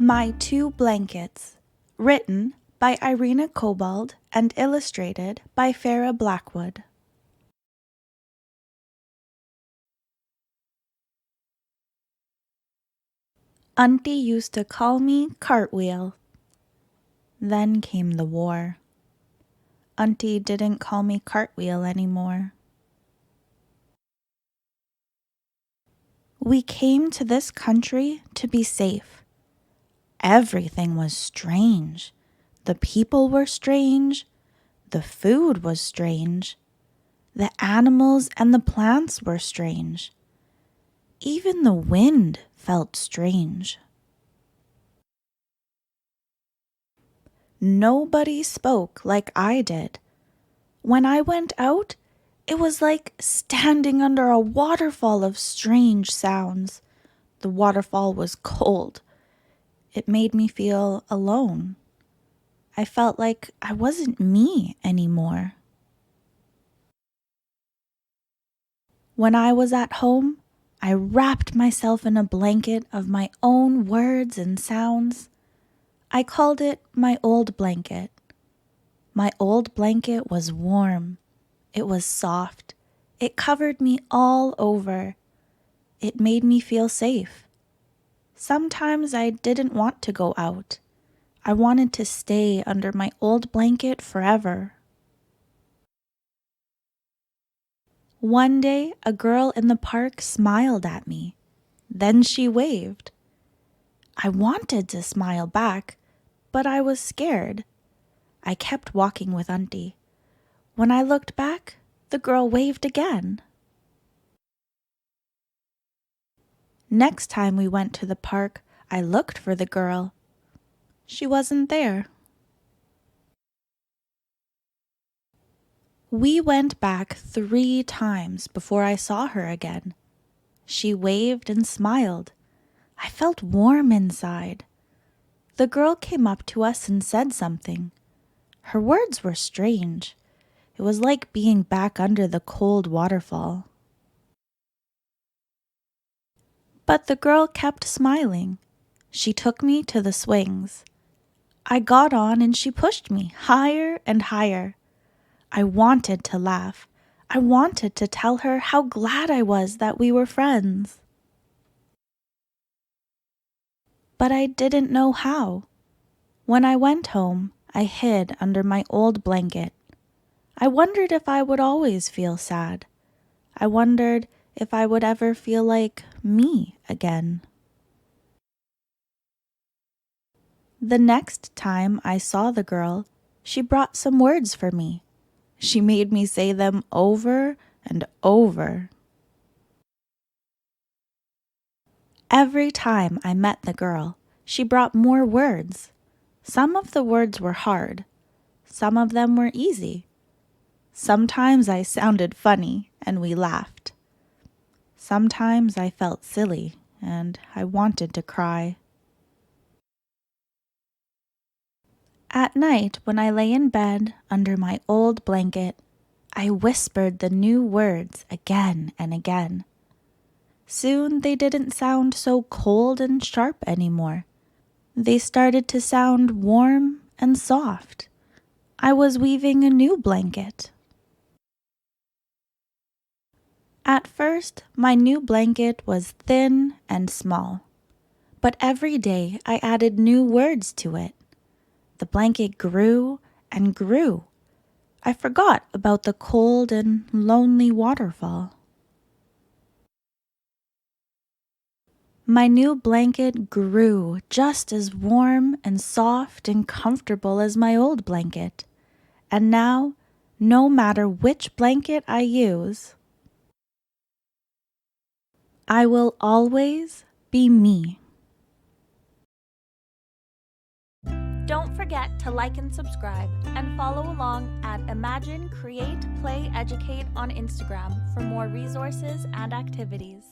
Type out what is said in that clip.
My Two Blankets, written by Irena Kobald and illustrated by Freya Blackwood. Auntie used to call me Cartwheel. Then came the war. Auntie didn't call me Cartwheel anymore. We came to this country to be safe. Everything was strange. The people were strange. The food was strange. The animals and the plants were strange. Even the wind felt strange. Nobody spoke like I did. When I went out, it was like standing under a waterfall of strange sounds. The waterfall was cold. It made me feel alone. I felt like I wasn't me anymore. When I was at home, I wrapped myself in a blanket of my own words and sounds. I called it my old blanket. My old blanket was warm. It was soft. It covered me all over. It made me feel safe. Sometimes I didn't want to go out. I wanted to stay under my old blanket forever. One day, a girl in the park smiled at me. Then she waved. I wanted to smile back, but I was scared. I kept walking with Auntie. When I looked back, the girl waved again. Next time we went to the park, I looked for the girl. She wasn't there. We went back 3 times before I saw her again. She waved and smiled. I felt warm inside. The girl came up to us and said something. Her words were strange. It was like being back under the cold waterfall. But the girl kept smiling. She took me to the swings. I got on and she pushed me higher and higher. I wanted to laugh. I wanted to tell her how glad I was that we were friends. But I didn't know how. When I went home, I hid under my old blanket. I wondered if I would always feel sad. I wondered if I would ever feel like me again. The next time I saw the girl, she brought some words for me. She made me say them over and over. Every time I met the girl, she brought more words. Some of the words were hard. Some of them were easy. Sometimes I sounded funny and we laughed. Sometimes I felt silly and I wanted to cry. At night, when I lay in bed under my old blanket, I whispered the new words again and again. Soon they didn't sound so cold and sharp anymore. They started to sound warm and soft. I was weaving a new blanket. At first, my new blanket was thin and small. But every day I added new words to it. The blanket grew and grew. I forgot about the cold and lonely waterfall. My new blanket grew just as warm and soft and comfortable as my old blanket. And now, no matter which blanket I use, I will always be me. Don't forget to like and subscribe and follow along at Imagine, Create, Play, Educate on Instagram for more resources and activities.